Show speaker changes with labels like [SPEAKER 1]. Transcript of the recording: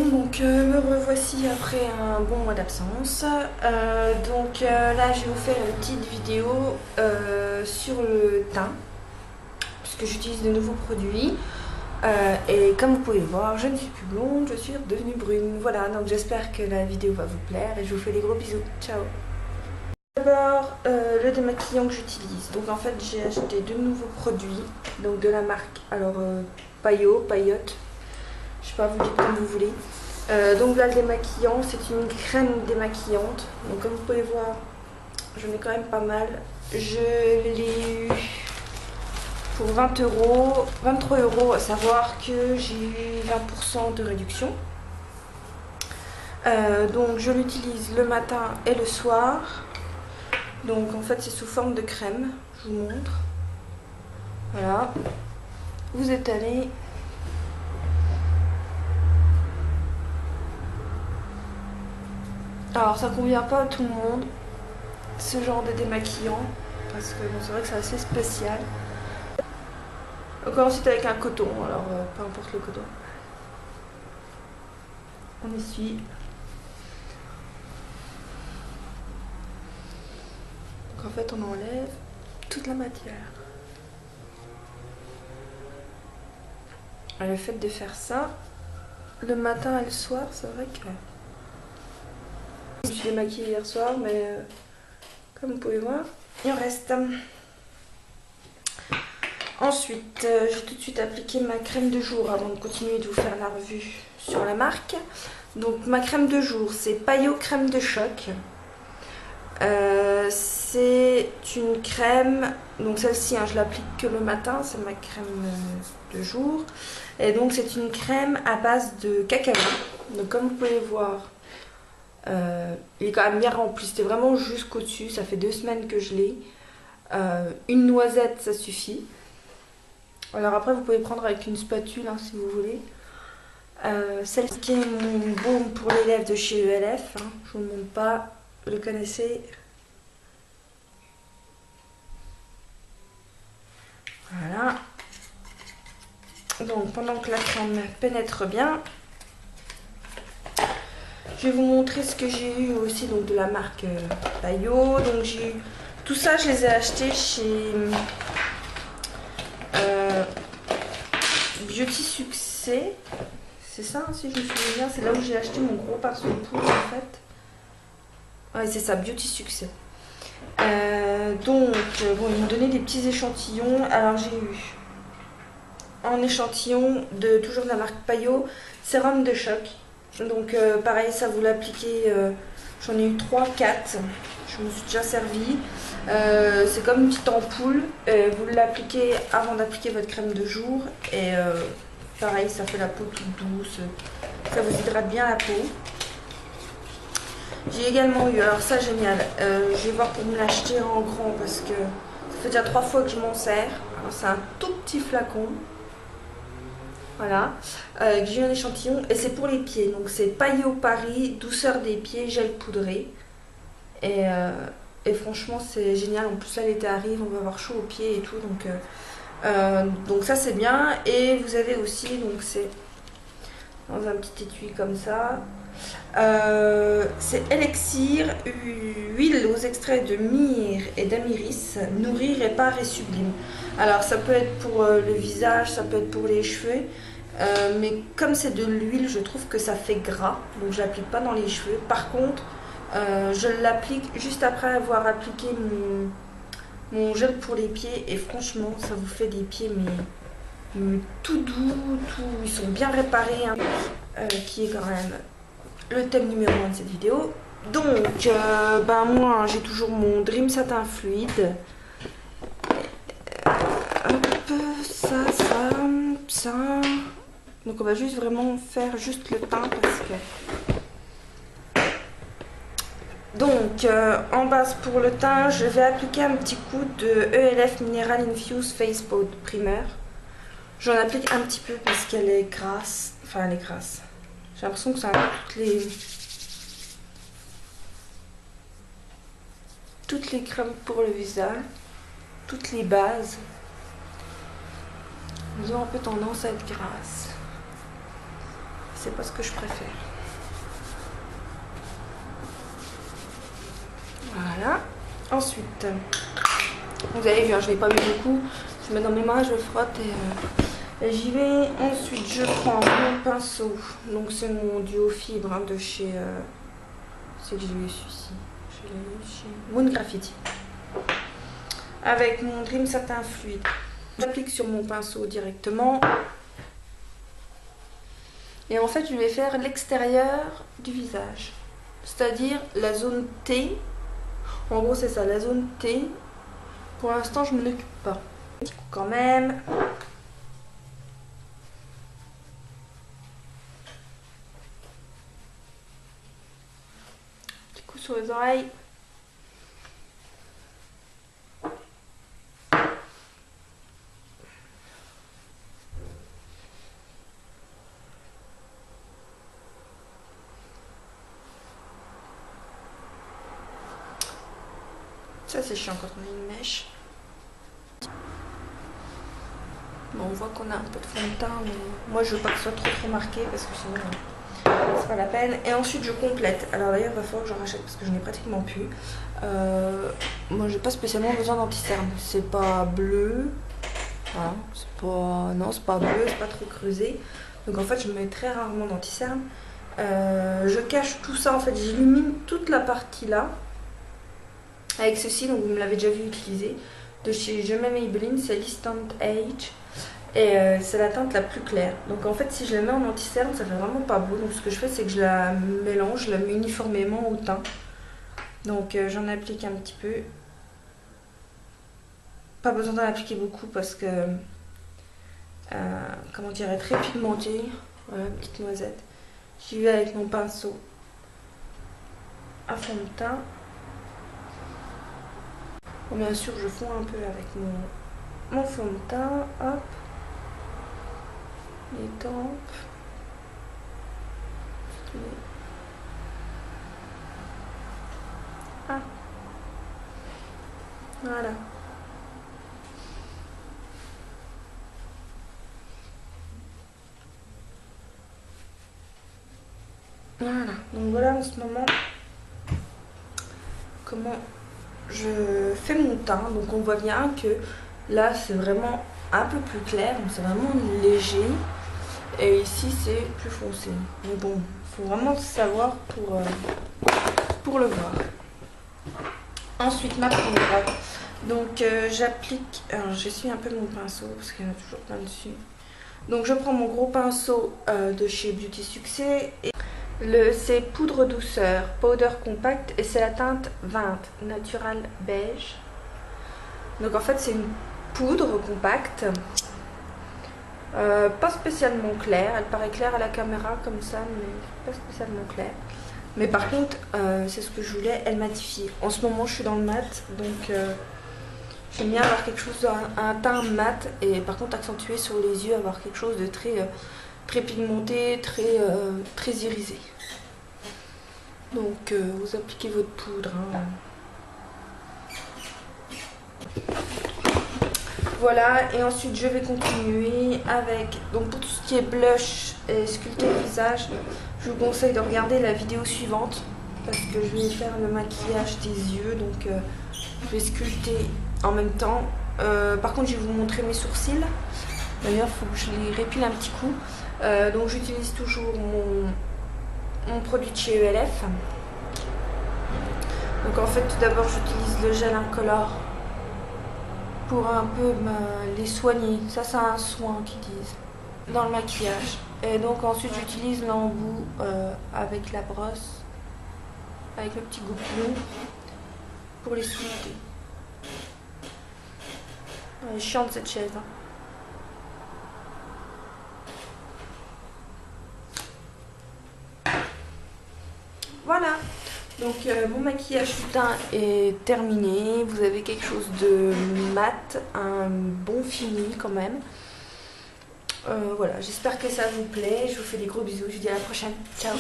[SPEAKER 1] Donc me revoici après un bon mois d'absence. Là je vais vous faire une petite vidéo sur le teint puisque j'utilise de nouveaux produits et comme vous pouvez voir je ne suis plus blonde, je suis devenue brune. Voilà, donc j'espère que la vidéo va vous plaire et je vous fais des gros bisous. Ciao. D'abord le démaquillant que j'utilise. Donc en fait j'ai acheté de nouveaux produits donc de la marque Paillotte. Je sais pas, vous dites comme vous voulez. Donc là le démaquillant, c'est une crème démaquillante. Donc comme vous pouvez voir, j'en ai quand même pas mal. Je l'ai eu pour 20 €, 23 €, à savoir que j'ai eu 20% de réduction. Donc je l'utilise le matin et le soir. Donc en fait c'est sous forme de crème, je vous montre. Voilà, vous étalez. Alors ça convient pas à tout le monde, ce genre de démaquillant, parce que bon, c'est vrai que c'est assez spécial. Donc ensuite avec un coton, alors peu importe le coton. On essuie. Donc en fait on enlève toute la matière. Et le fait de faire ça, le matin et le soir, c'est vrai que... Je me suis démaquillée hier soir, mais comme vous pouvez voir, il en reste. Ensuite, j'ai tout de suite appliqué ma crème de jour avant de continuer de vous faire la revue sur la marque. Donc ma crème de jour, c'est Paillot Crème de Choc. C'est une crème, donc celle-ci je l'applique que le matin, c'est ma crème de jour. Et donc c'est une crème à base de cacao. Donc comme vous pouvez voir, il est quand même bien rempli, c'était vraiment jusqu'au dessus, ça fait 2 semaines que je l'ai. Une noisette ça suffit. Alors après vous pouvez prendre avec une spatule si vous voulez. Celle qui est mon baume pour les lèvres de chez ELF, je vous le montre pas, vous le connaissez. Voilà. Donc pendant que la crème pénètre bien, je vais vous montrer ce que j'ai eu aussi donc de la marque Paillot. Donc j'ai eu tout ça, je les ai achetés chez Beauty Succès. C'est ça, si je me souviens bien, c'est là où j'ai acheté mon gros pinceau de poudre en fait. Ouais, c'est ça, Beauty Succès. Bon, ils m'ont donné des petits échantillons. Alors j'ai eu un échantillon de toujours de la marque Paillot, sérum de choc. Donc pareil, ça vous l'appliquez, j'en ai eu 3, 4, je me suis déjà servi. C'est comme une petite ampoule, vous l'appliquez avant d'appliquer votre crème de jour et pareil, ça fait la peau toute douce, ça vous hydrate bien la peau. J'ai également eu, alors ça génial, je vais voir pour me l'acheter en grand parce que ça fait déjà 3 fois que je m'en sers. Alors c'est un tout petit flacon. Voilà, j'ai eu un échantillon et c'est pour les pieds. Donc c'est Paillot Paris, douceur des pieds, gel poudré. Et franchement c'est génial. En plus là l'été arrive, on va avoir chaud aux pieds et tout. Donc ça c'est bien. Et vous avez aussi, donc c'est dans un petit étui comme ça. C'est Elixir, huile aux extraits de myrrhe et d'amiris, nourrir, répare et sublime. Alors ça peut être pour le visage, ça peut être pour les cheveux, mais comme c'est de l'huile, je trouve que ça fait gras, donc je l'applique pas dans les cheveux. Par contre, je l'applique juste après avoir appliqué mon gel pour les pieds et franchement, ça vous fait des pieds mais tout doux, ils sont bien réparés, qui est quand même le thème numéro 1 de cette vidéo. Donc, moi j'ai toujours mon Dream Satin Fluide. Hop, ça. Donc on va juste vraiment faire juste le teint parce que... Donc, en base pour le teint, je vais appliquer un petit coup de ELF Mineral Infused Face Powder Primer. J'en applique un petit peu parce qu'elle est grasse. Enfin, elle est grasse. J'ai l'impression que ça a toutes les crèmes pour le visage, toutes les bases. Elles ont un peu tendance à être grasses. c'est pas ce que je préfère. Voilà. Ensuite, vous avez vu, hein, je n'ai pas mis beaucoup. Je mets dans mes mains, je frotte et j'y vais. Ensuite, je prends mon pinceau. Donc, c'est mon duo fibre hein, de chez. C'est que j'ai eu celui-ci. Je l'ai eu chez Moon Graffiti. Avec mon Dream Satin Fluide. J'applique sur mon pinceau directement. Et en fait, je vais faire l'extérieur du visage. C'est-à-dire la zone T. En gros, c'est ça, la zone T. Pour l'instant, je ne m'en occupe pas. Petit coup quand même. Petit coup sur les oreilles. Ça c'est chiant quand on a une mèche. Bon, on voit qu'on a un peu de fond de teint, mais moi je veux pas que ce soit trop marqué parce que sinon c'est pas la peine. Et ensuite je complète. Alors d'ailleurs il va falloir que j'en rachète parce que je n'ai pratiquement plus. Moi j'ai pas spécialement besoin d'anti-cerne. C'est pas bleu. Voilà. C'est pas. Non, c'est pas bleu, c'est pas trop creusé. Donc en fait je mets très rarement d'anti-cerne. Je cache tout ça en fait, j'illumine toute la partie là. Avec ceci, donc vous me l'avez déjà vu utiliser, de chez Je m'aime Maybelline, c'est l'Instant Age. Et c'est la teinte la plus claire. Donc en fait si je la mets en anti-cerne, ça fait vraiment pas beau. Donc ce que je fais c'est que je la mélange, je la mets uniformément au teint. Donc j'en applique un petit peu. Pas besoin d'en appliquer beaucoup parce que, comment dirais, très pigmenté. Voilà, petite noisette. J'y vais avec mon pinceau à fond de teint. Bon, bien sûr, je fonds un peu avec mon fond de teint. Hop. Les tempes. Ah. Voilà. Voilà. Donc voilà en ce moment comment je fais mon teint. Donc on voit bien que là c'est vraiment un peu plus clair, donc c'est vraiment léger. Et ici c'est plus foncé. Mais bon, il faut vraiment savoir pour le voir. Ensuite ma poudre. Donc j'applique, alors j'essuie un peu mon pinceau parce qu'il y en a toujours plein dessus. Donc je prends mon gros pinceau de chez Beauty Succès. Et c'est poudre douceur, powder compact et c'est la teinte 20 Natural Beige. Donc en fait c'est une poudre compacte. Pas spécialement claire, elle paraît claire à la caméra comme ça, mais pas spécialement claire. Mais par contre, c'est ce que je voulais, elle matifie. En ce moment, je suis dans le mat, donc j'aime bien avoir quelque chose, un teint mat, et par contre accentuer sur les yeux, avoir quelque chose de très pigmenté, très irisé. Donc vous appliquez votre poudre. Hein. Voilà, et ensuite je vais continuer avec, donc pour tout ce qui est blush et sculpter le visage, je vous conseille de regarder la vidéo suivante parce que je vais faire le maquillage des yeux, donc je vais sculpter en même temps. Par contre je vais vous montrer mes sourcils, d'ailleurs il faut que je les répile un petit coup. Donc j'utilise toujours mon produit de chez ELF. Donc en fait tout d'abord j'utilise le gel incolore pour un peu les soigner. Ça c'est un soin qu'ils disent dans le maquillage. Et donc ensuite j'utilise l'embout avec la brosse, avec le petit goupillon pour les sculpter. Elle est chiante cette chaise. Hein. Voilà. Donc mon maquillage du teint est terminé. Vous avez quelque chose de mat, un bon fini quand même. Voilà, j'espère que ça vous plaît. Je vous fais des gros bisous. Je vous dis à la prochaine. Ciao.